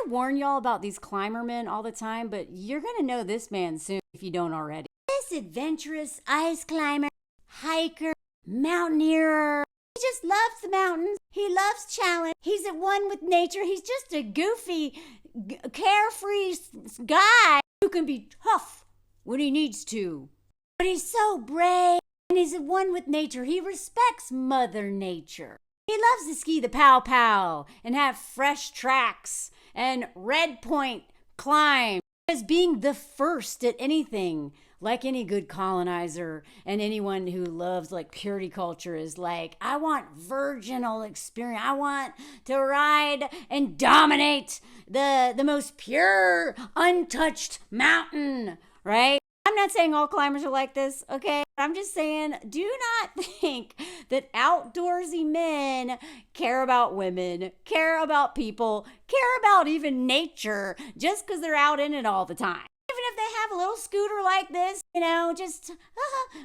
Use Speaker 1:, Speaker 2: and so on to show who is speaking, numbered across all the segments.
Speaker 1: warn y'all about these climber men all the time, but you're going to know this man soon if you don't already. This adventurous ice climber, hiker, mountaineer. He just loves the mountains. He loves challenge. He's at one with nature. He's just a goofy, carefree guy who can be tough when he needs to. But he's so brave, and he's at one with nature. He respects Mother Nature. He loves to ski the pow-pow and have fresh tracks and red point climb as being the first at anything. Like any good colonizer and anyone who loves like purity culture is like, I want virginal experience. I want to ride and dominate the most pure, untouched mountain, right? I'm not saying all climbers are like this, okay? I'm just saying, do not think that outdoorsy men care about women, care about people, care about even nature just because they're out in it all the time. Even if they have a little scooter like this, just,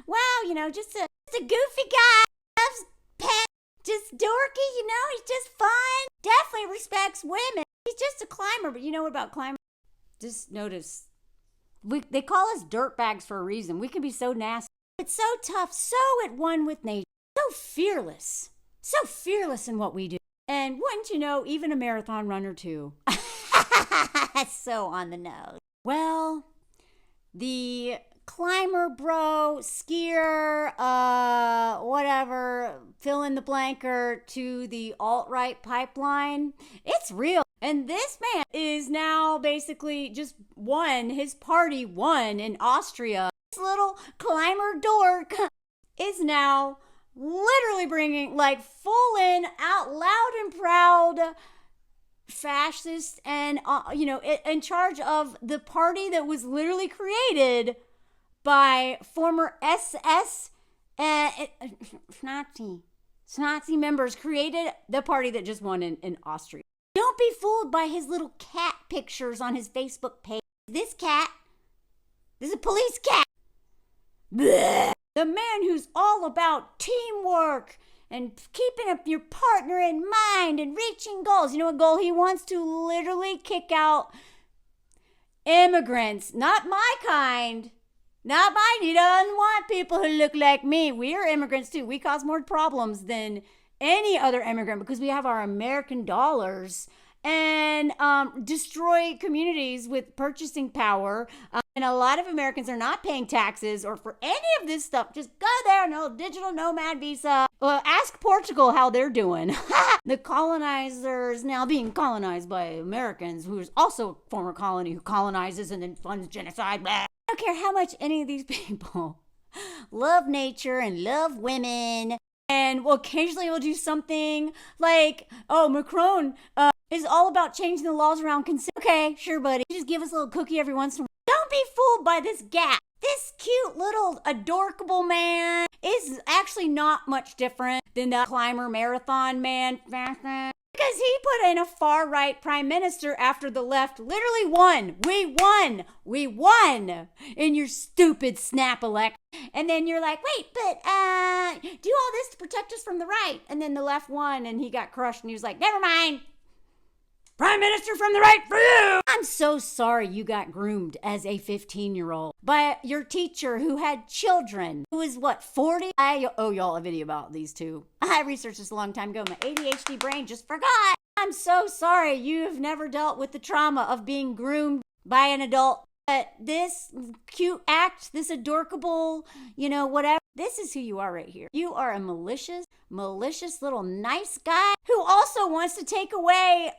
Speaker 1: wow, just a goofy guy, loves pet, just dorky, he's just fun, definitely respects women. He's just a climber, but you know what about climbers? Just notice, they call us dirtbags for a reason. We can be so nasty, but so tough, so at one with nature, so fearless in what we do. And wouldn't you know, even a marathon runner too. That's so on the nose. Well, the climber bro, skier, whatever, fill in the blanker to the alt-right pipeline, it's real. And this man is now basically just his party won in Austria. This little climber dork is now literally bringing like full in, out loud and proud fascist and in charge of the party that was literally created by former SS Nazi members, created the party that just won in Austria. Don't be fooled by his little cat pictures on his Facebook page. This is a police cat. Blech. The man who's all about teamwork and keeping up your partner in mind and reaching goals. You know what goal he wants? To literally kick out immigrants. Not my kind. Not mine. He doesn't want people who look like me. We are immigrants too. We cause more problems than any other immigrant because we have our American dollars and destroy communities with purchasing power. And a lot of Americans are not paying taxes or for any of this stuff. Just go there, no digital nomad visa. Ask Portugal how they're doing. The colonizers now being colonized by Americans, who is also a former colony who colonizes and then funds genocide. Blah. I don't care how much any of these people love nature and love women. And occasionally we'll do something like, Macron is all about changing the laws around consent. Okay, sure, buddy. Just give us a little cookie every once in a while. Don't be fooled by this gap. This cute little adorable man is actually not much different than the climber marathon man. Because he put in a far-right prime minister after the left literally won. We won in your stupid snap election. And then you're like, wait, but do all this to protect us from the right. And then the left won and he got crushed and he was like, never mind. Prime Minister from the right for you. I'm so sorry you got groomed as a 15-year-old by your teacher who had children, who is 40? I owe y'all a video about these two. I researched this a long time ago. My ADHD brain just forgot. I'm so sorry you've never dealt with the trauma of being groomed by an adult. But this cute act, this adorable, whatever, this is who you are right here. You are a malicious little nice guy who also wants to take away,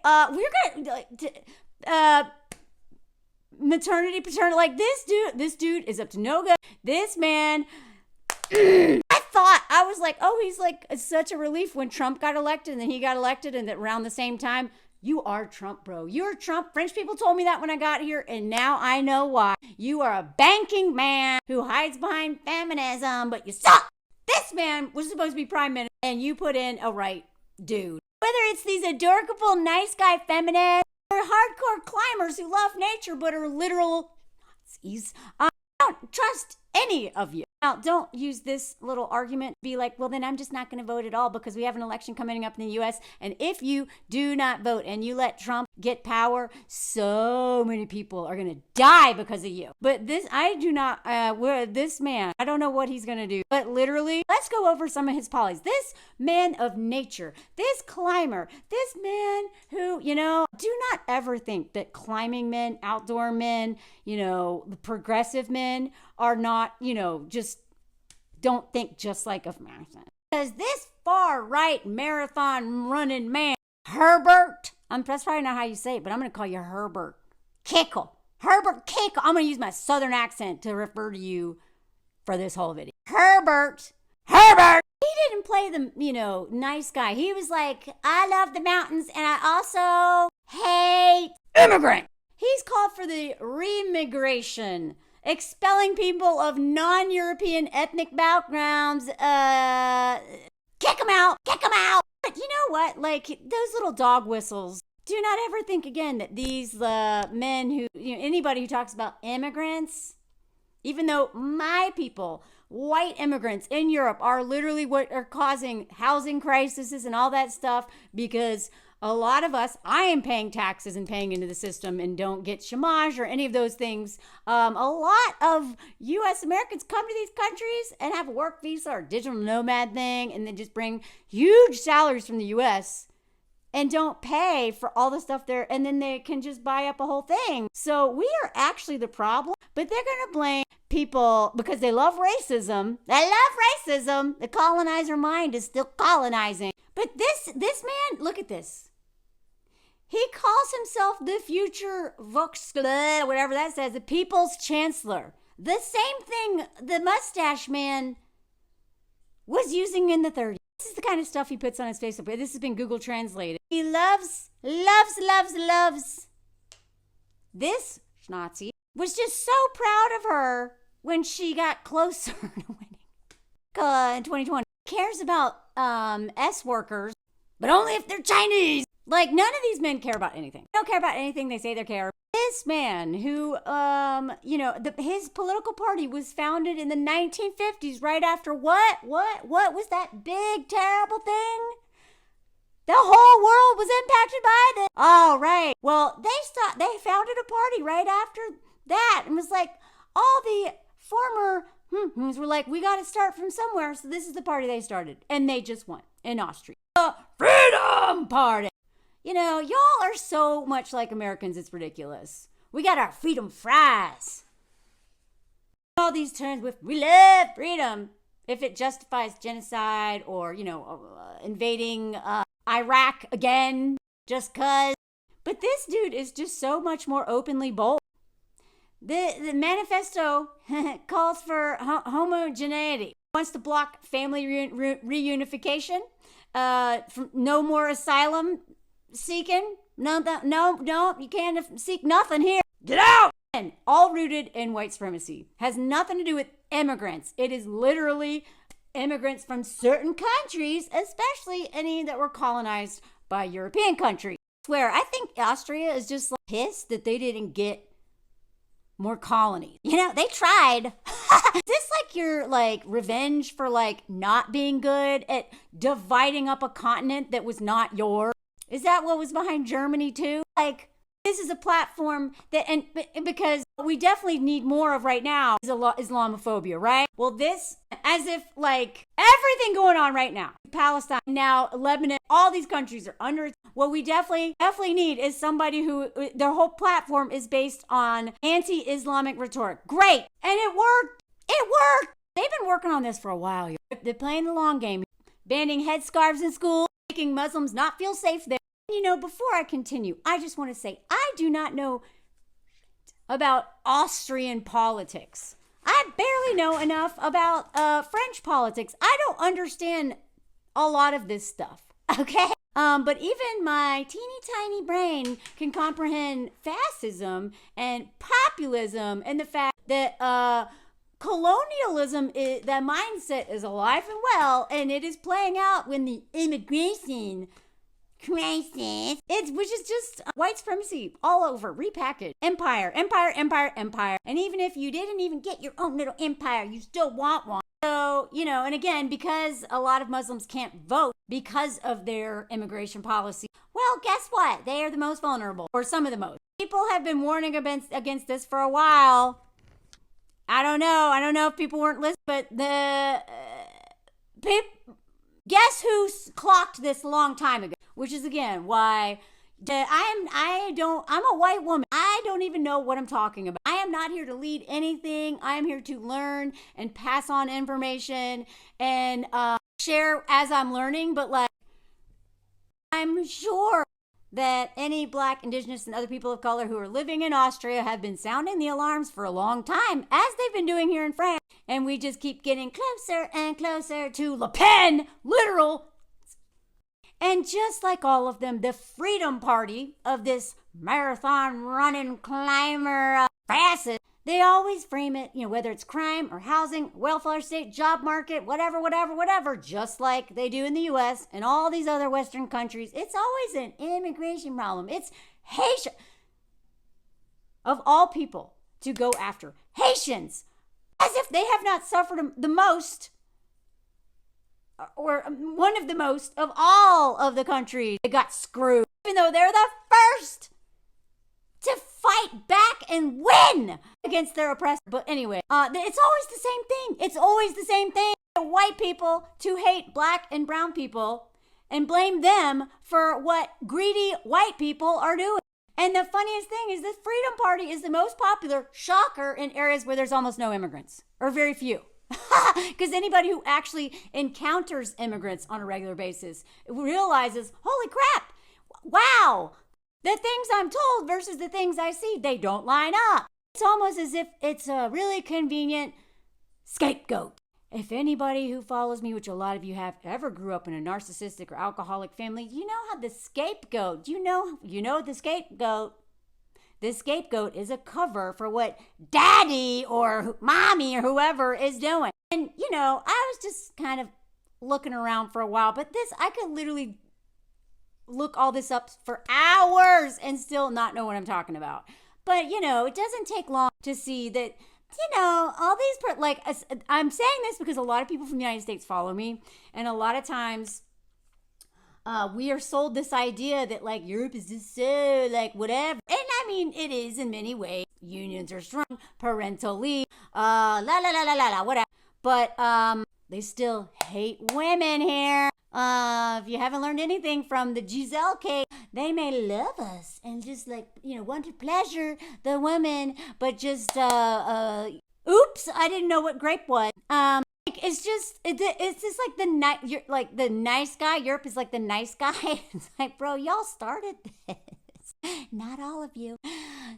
Speaker 1: maternity, paternity. Like this dude is up to no good. This man, I was like, he's like such a relief when Trump got elected and then he got elected and around the same time. You are Trump, bro. You're Trump. French people told me that when I got here, and now I know why. You are a banking man who hides behind feminism, but you suck. This man was supposed to be prime minister, and you put in a right dude. Whether it's these adorable, nice guy feminists or hardcore climbers who love nature but are literal Nazis, I don't trust any of you. Now, don't use this little argument to be like, well, then I'm just not going to vote at all because we have an election coming up in the U.S. And if you do not vote and you let Trump get power, so many people are going to die because of you. But this, I do not, this man, I don't know what he's going to do. But literally, let's go over some of his policies. This man of nature, this climber, this man who, do not ever think that climbing men, outdoor men, the progressive men are not, just don't think just like a marathon. Because this far right marathon running man, Herbert, that's probably not how you say it, but I'm going to call you Herbert Kickl. Herbert Kickl. I'm going to use my southern accent to refer to you for this whole video. Herbert. He didn't play the, nice guy. He was like, I love the mountains and I also hate immigrants. He's called for the remigration, expelling people of non-European ethnic backgrounds. Kick them out. But you know what? Like those little dog whistles. Do not ever think again that these men who, anybody who talks about immigrants, even though my people, white immigrants in Europe, are literally what are causing housing crises and all that stuff, because a lot of us, I am paying taxes and paying into the system and don't get chômage or any of those things. A lot of U.S. Americans come to these countries and have a work visa or digital nomad thing and then just bring huge salaries from the U.S. and don't pay for all the stuff there, and then they can just buy up a whole thing. So we are actually the problem, but they're going to blame people because they love racism. The colonizer mind is still colonizing. But this man, look at this. He calls himself the future Volkskanzler, whatever that says, the people's chancellor. The same thing the mustache man was using in the 30s. This is the kind of stuff he puts on his Facebook. This has been Google translated. He loves. This Nazi was just so proud of her when she got closer to winning in 2020. Cares about S workers, but only if they're Chinese. Like, none of these men care about anything. They don't care about anything they say they care. This man who, his political party was founded in the 1950s, right after what was that big, terrible thing? The whole world was impacted by this. Oh, right. Well, they founded a party right after that and was like, all the former were like, we got to start from somewhere. So this is the party they started. And they just won in Austria. The Freedom Party. Y'all are so much like Americans, it's ridiculous. We got our freedom fries. All these terms with, we love freedom. If it justifies genocide or, invading Iraq again, just cause. But this dude is just so much more openly bold. The manifesto calls for homogeneity. Wants to block family reunification. No more asylum seeking. No, you can't seek nothing here. Get out! And all rooted in white supremacy. Has nothing to do with immigrants. It is literally immigrants from certain countries, especially any that were colonized by European countries. I swear, I think Austria is just pissed that they didn't get more colonies. They tried. Is this your revenge for not being good at dividing up a continent that was not yours? Is that what was behind Germany too? This is a platform that, and because we definitely need more of right now is Islamophobia, right? Well, this, as if everything going on right now, Palestine, now Lebanon, all these countries are under. What we definitely need is somebody who their whole platform is based on anti-Islamic rhetoric. Great, and it worked. They've been working on this for a while. They're playing the long game, banning headscarves in school, making Muslims not feel safe there. Before I continue, I just want to say I do not know about Austrian politics. I barely know enough about French politics. I don't understand a lot of this stuff, okay? But even my teeny tiny brain can comprehend fascism and populism and the fact that colonialism, that mindset is alive and well, and it is playing out when the immigration crisis. Which is just white supremacy all over, repackaged. Empire, empire, empire, empire. And even if you didn't even get your own little empire, you still want one. So, and again, because a lot of Muslims can't vote because of their immigration policy, well, guess what? They are the most vulnerable, or some of the most. People have been warning against this for a while. I don't know if people weren't listening, but guess who clocked this a long time ago? Which is, again, why I'm a white woman. I don't even know what I'm talking about. I am not here to lead anything. I am here to learn and pass on information and share as I'm learning. But I'm sure that any Black, Indigenous, and other people of color who are living in Austria have been sounding the alarms for a long time, as they've been doing here in France. And we just keep getting closer and closer to Le Pen, literal. And just like all of them, the Freedom Party of this marathon running climber facet, they always frame it, whether it's crime or housing, welfare state, job market, whatever, just like they do in the U.S. and all these other Western countries. It's always an immigration problem. It's Haitian, of all people, to go after Haitians, as if they have not suffered the most, or one of the most of all of the countries that got screwed, even though they're the first to fight back and win against their oppressor. But anyway, it's always the same thing. It's always the same thing. White people to hate Black and brown people and blame them for what greedy white people are doing. And the funniest thing is the Freedom Party is the most popular, shocker, in areas where there's almost no immigrants, or very few. Because anybody who actually encounters immigrants on a regular basis realizes, holy crap, wow, the things I'm told versus the things I see, they don't line up. It's almost as if it's a really convenient scapegoat. If anybody who follows me, which a lot of you have, ever grew up in a narcissistic or alcoholic family, you know how the scapegoat, you know the scapegoat. This scapegoat is a cover for what daddy or mommy or whoever is doing. And, I was just kind of looking around for a while, but I could literally look all this up for hours and still not know what I'm talking about. But, it doesn't take long to see that, all these, I'm saying this because a lot of people from the United States follow me. And a lot of times we are sold this idea that Europe is just so whatever. And I mean, it is in many ways. Unions are strong, parental leave, whatever. But they still hate women here. If you haven't learned anything from the Giselle case, they may love us and just want to pleasure the women, but just oops, I didn't know what grape was. It's just like the nice guy. Europe is like the nice guy. It's bro, y'all started this. Not all of you.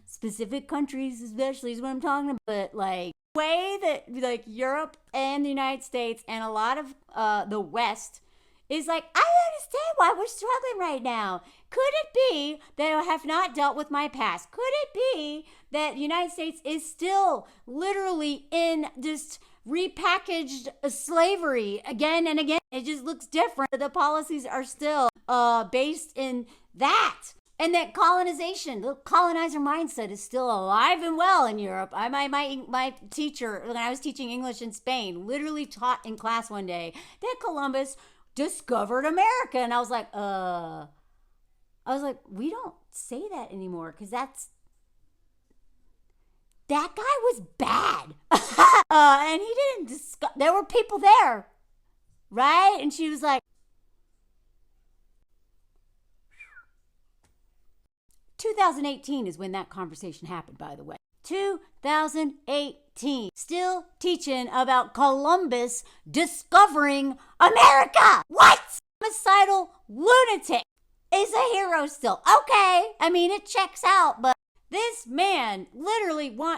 Speaker 1: Specific countries especially is what I'm talking about. But way that Europe and the United States and a lot of the West is I understand why we're struggling right now. Could it be that I have not dealt with my past? Could it be that the United States is still literally in just repackaged slavery again and again? It just looks different. The policies are still based in that. And that colonization, the colonizer mindset is still alive and well in Europe. My teacher, when I was teaching English in Spain, literally taught in class one day that Columbus discovered America. And I was like, we don't say that anymore because that guy was bad. And he didn't there were people there, right? And she was like, 2018 is when that conversation happened, by the way. 2018. Still teaching about Columbus discovering America. What? Homicidal lunatic is a hero still. Okay. I mean, it checks out, but this man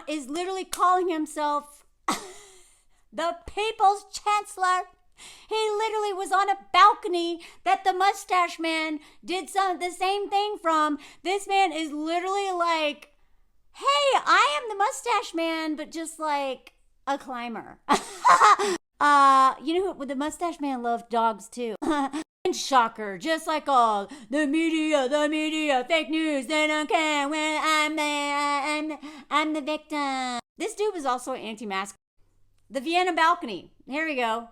Speaker 1: is literally calling himself the people's chancellor. He literally was on a balcony that the mustache man did the same thing from. This man is literally hey, I am the mustache man, but just a climber. The mustache man loved dogs too. And Shocker, just like all the media, fake news, they don't care when I'm the victim. This dude was also anti-mask. The Vienna balcony. Here we go.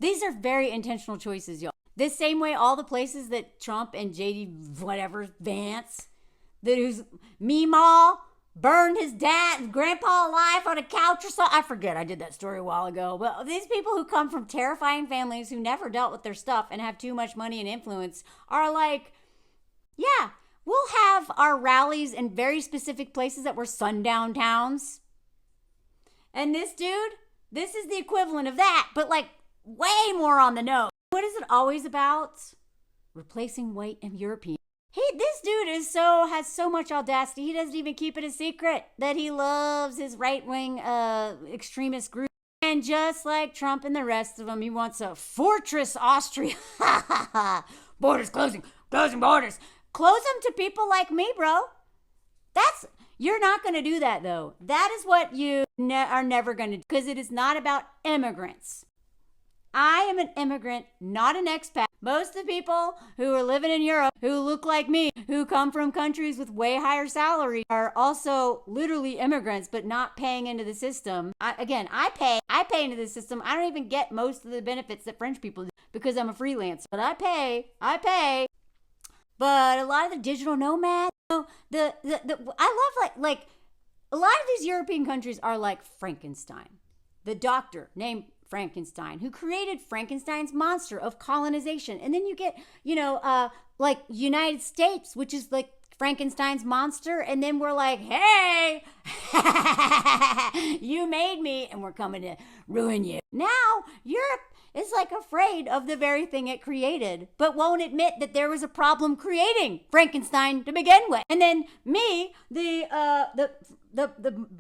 Speaker 1: These are very intentional choices, y'all. This same way all the places that Trump and JD whatever Vance, that who's Meemaw burned his dad and grandpa alive on a couch or something. I forget, I did that story a while ago. But these people who come from terrifying families who never dealt with their stuff and have too much money and influence are like, yeah, we'll have our rallies in very specific places that were sundown towns. And this dude, this is the equivalent of that, but like way more on the nose. What is it always about? Replacing white and European. This dude has so much audacity. He doesn't even keep it a secret that he loves his right-wing extremist group. And just like Trump and the rest of them, he wants a fortress Austria. Borders closing borders. Close them to people like me, bro. You're not going to do that, though. That is what you are never going to do, because it is not about immigrants. I am an immigrant, not an expat. Most of the people who are living in Europe, who look like me, who come from countries with way higher salary, are also literally immigrants, but not paying into the system. I pay into the system. I don't even get most of the benefits that French people do because I'm a freelancer. But I pay. But a lot of the digital nomads, I love like a lot of these European countries are like Frankenstein, the doctor named Frankenstein, who created Frankenstein's monster of colonization. And then you get, like United States, which is like Frankenstein's monster. And then we're like, hey, you made me and we're coming to ruin you. Now Europe is like afraid of the very thing it created, but won't admit that there was a problem creating Frankenstein to begin with. And then me, the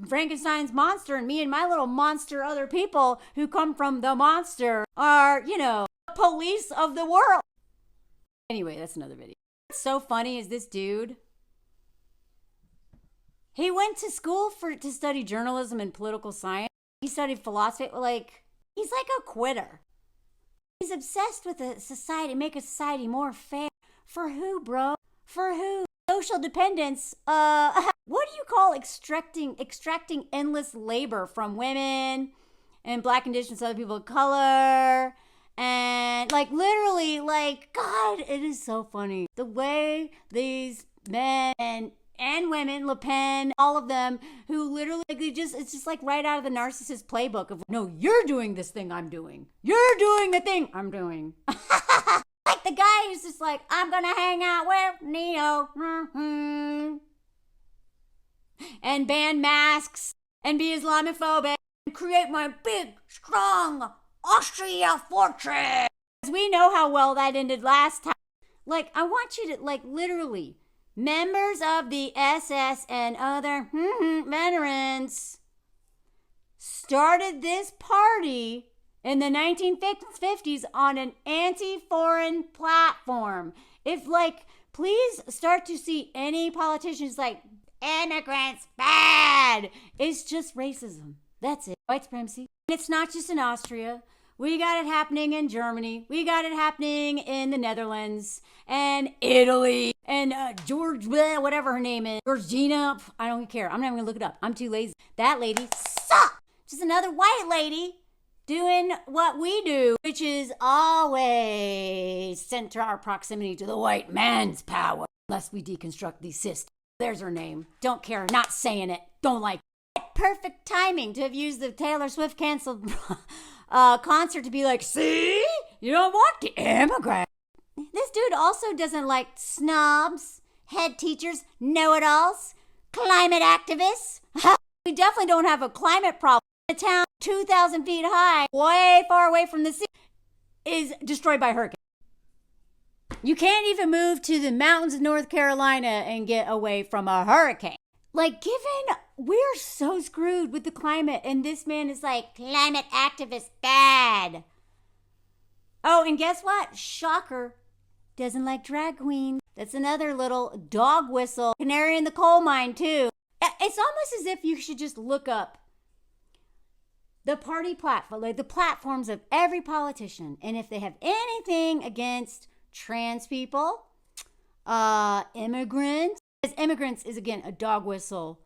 Speaker 1: Frankenstein's monster, and me and my little monster other people who come from the monster are, the police of the world. Anyway, that's another video. What's so funny is this dude, he went to school to study journalism and political science. He studied philosophy. He's like a quitter. He's obsessed with a society, make a society more fair. For who, bro? For who? Social dependence. What do you call extracting endless labor from women and Black, Indigenous, other people of color? And literally, God, it is so funny. The way these men and women, Le Pen, all of them, who literally, it's just like right out of the narcissist playbook of, no, you're doing this thing I'm doing. You're doing the thing I'm doing. Like the guy who's just like, I'm gonna hang out with Neo. And ban masks and be Islamophobic and create my big, strong Austria fortress. We know how well that ended last time. I want you to, literally, members of the SS and other veterans started this party in the 1950s on an anti-foreign platform. If, please start to see any politicians immigrants bad. It's just racism. That's it. White supremacy. And it's not just in Austria. We got it happening in Germany. We got it happening in the Netherlands and Italy and whatever her name is. Georgina. I don't care. I'm not even going to look it up. I'm too lazy. That lady sucks. Just another white lady doing what we do, which is always center our proximity to the white man's power. Unless we deconstruct these systems. There's her name. Don't care. Not saying it. Don't like it. Perfect timing to have used the Taylor Swift canceled concert to be like, see? You don't want to immigrant. This dude also doesn't like snobs, head teachers, know-it-alls, climate activists. We definitely don't have a climate problem. The town 2,000 feet high, way far away from the sea, is destroyed by hurricane. You can't even move to the mountains of North Carolina and get away from a hurricane. Given we're so screwed with the climate, and this man is like, climate activist bad. Oh, and guess what? Shocker. Doesn't like drag queens. That's another little dog whistle. Canary in the coal mine, too. It's almost as if you should just look up the party platform, like the platforms of every politician. And if they have anything against trans people, immigrants, because immigrants is, again, a dog whistle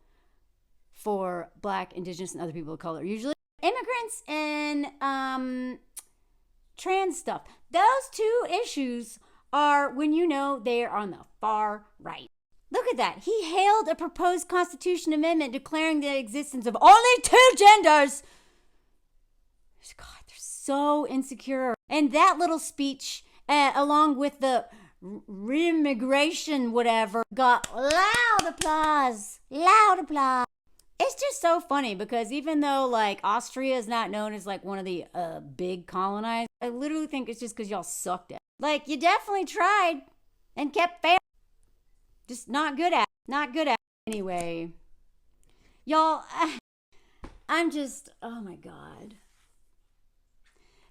Speaker 1: for Black, Indigenous, and other people of color. Usually immigrants and trans stuff. Those two issues are when you know they are on the far right. Look at that. He hailed a proposed Constitution amendment declaring the existence of only two genders. God, they're so insecure. And that little speech, along with the reimmigration whatever, got loud applause. Loud applause. It's just so funny because even though like Austria is not known as like one of the big colonizers, I literally think it's just because y'all sucked at it. Like, you definitely tried and kept failing. Just not good at it. Not good at it. Anyway, y'all, I'm just, oh my God.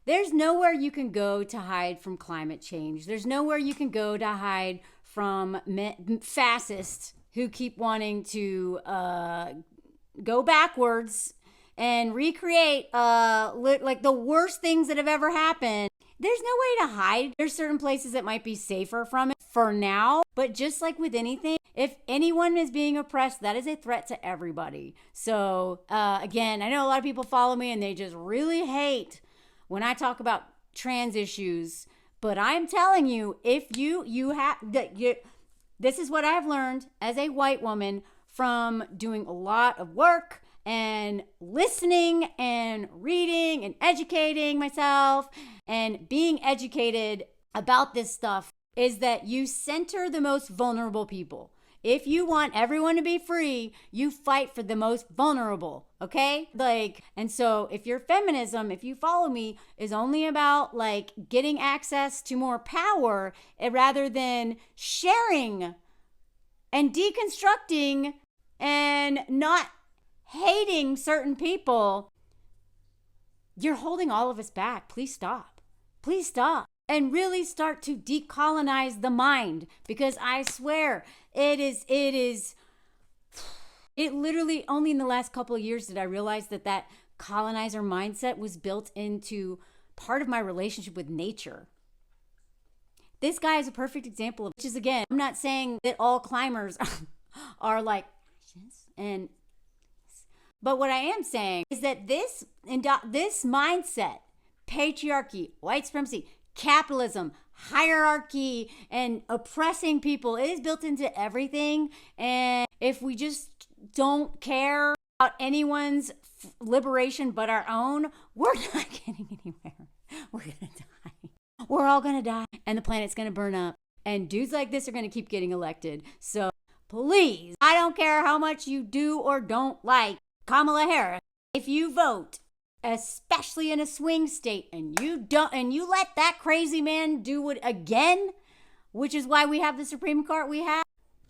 Speaker 1: There's nowhere you can go to hide from climate change. There's nowhere you can go to hide from fascists who keep wanting to go backwards and recreate like the worst things that have ever happened. There's no way to hide. There's certain places that might be safer from it for now, but just like with anything, if anyone is being oppressed, that is a threat to everybody. So again, I know a lot of people follow me and they just really hate when I talk about trans issues, but I'm telling you, if you have, this is what I've learned as a white woman from doing a lot of work and listening and reading and educating myself and being educated about this stuff, is that you center the most vulnerable people. If you want everyone to be free, you fight for the most vulnerable, okay? Like, and so if your feminism, if you follow me, is only about like getting access to more power rather than sharing and deconstructing and not hating certain people, you're holding all of us back. Please stop. Please stop. And really start to decolonize the mind, because I swear it literally only in the last couple of years did I realize that colonizer mindset was built into part of my relationship with nature. This guy is a perfect example of, which is, again, I'm not saying that all climbers are like, but what I am saying is that this mindset, patriarchy, white supremacy, capitalism, hierarchy, and oppressing people, it is built into everything. And if we just don't care about anyone's liberation but our own, we're not getting anywhere. We're gonna die. We're all gonna die, and the planet's gonna burn up, and dudes like this are gonna keep getting elected. So please, I don't care how much you do or don't like Kamala Harris. If you vote, especially in a swing state, and you let that crazy man do it again, which is why we have the Supreme Court we have.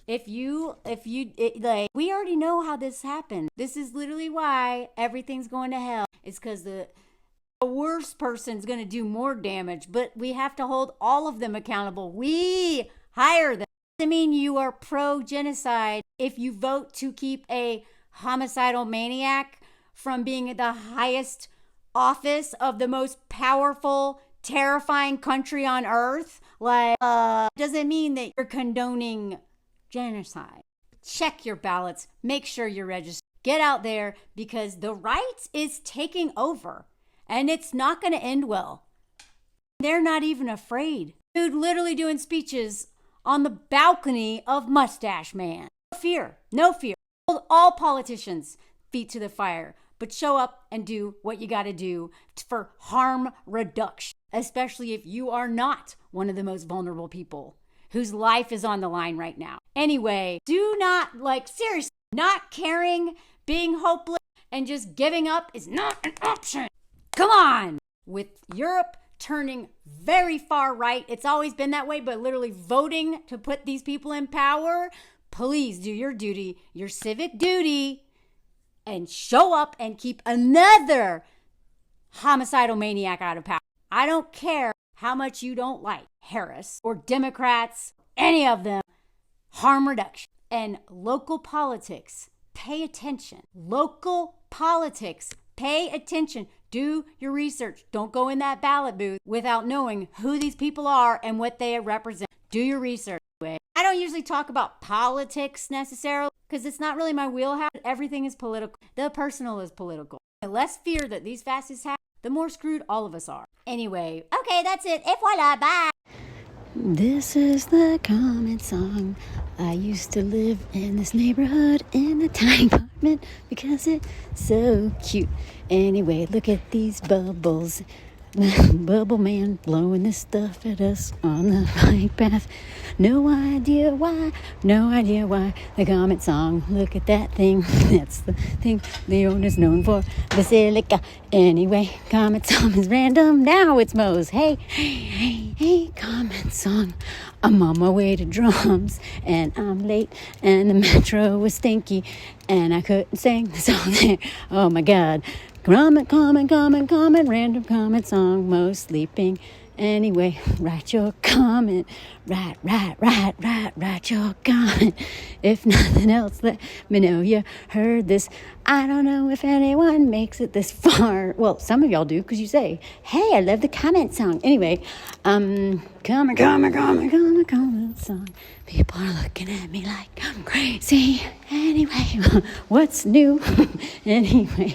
Speaker 1: We already know how this happened. This is literally why everything's going to hell. It's because the worst person's going to do more damage, but we have to hold all of them accountable. We hire them. Doesn't mean you are pro-genocide if you vote to keep a homicidal maniac from being at the highest office of the most powerful, terrifying country on earth. Like, doesn't mean that you're condoning genocide. Check your ballots. Make sure you're registered. Get out there, because the right is taking over, and it's not going to end well. They're not even afraid. Dude literally doing speeches on the balcony of Mustache Man. No fear. No fear. Hold all politicians feet to the fire, but show up and do what you got to do for harm reduction, especially if you are not one of the most vulnerable people whose life is on the line right now. Anyway, do not, seriously, not caring, being hopeless, and just giving up is not an option. Come on. With Europe turning very far right, it's always been that way, but literally voting to put these people in power, please do your duty, your civic duty, and show up and keep another homicidal maniac out of power. I don't care how much you don't like Harris or Democrats, any of them. Harm reduction and local politics. Pay attention. Local politics Pay attention. Do your research. Don't go in that ballot booth without knowing who these people are and what they represent. Do your research. I don't usually talk about politics necessarily because it's not really my wheelhouse. Everything is political. The personal is political. The less fear that these fascists have, the more screwed all of us are. Anyway, okay, that's it. Voila, bye. This is the comment song. I used to live in this neighborhood in a tiny apartment because it's so cute. Anyway, look at these bubbles. Bubble man blowing this stuff at us on the bike path. No idea why. The comment song. Look at that thing. That's the thing the owner's known for. Basilica. Anyway, comment song is random. Now it's Moe's. Hey, comment song. I'm on my way to drums and I'm late and the metro was stinky and I couldn't sing the song there. Oh my God. Comment, random comment song, Mo sleeping. Anyway, write your comment. Write your comment. If nothing else, let me know you heard this. I don't know if anyone makes it this far. Well, some of y'all do because you say, hey, I love the comment song. Anyway, comment song. People are looking at me like I'm crazy. Anyway, what's new? Anyway.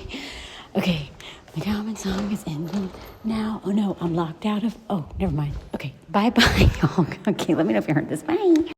Speaker 1: Okay, the comment song is ending now. Oh no, I'm locked out of, never mind. Okay, bye-bye, y'all. Okay, let me know if you heard this. Bye.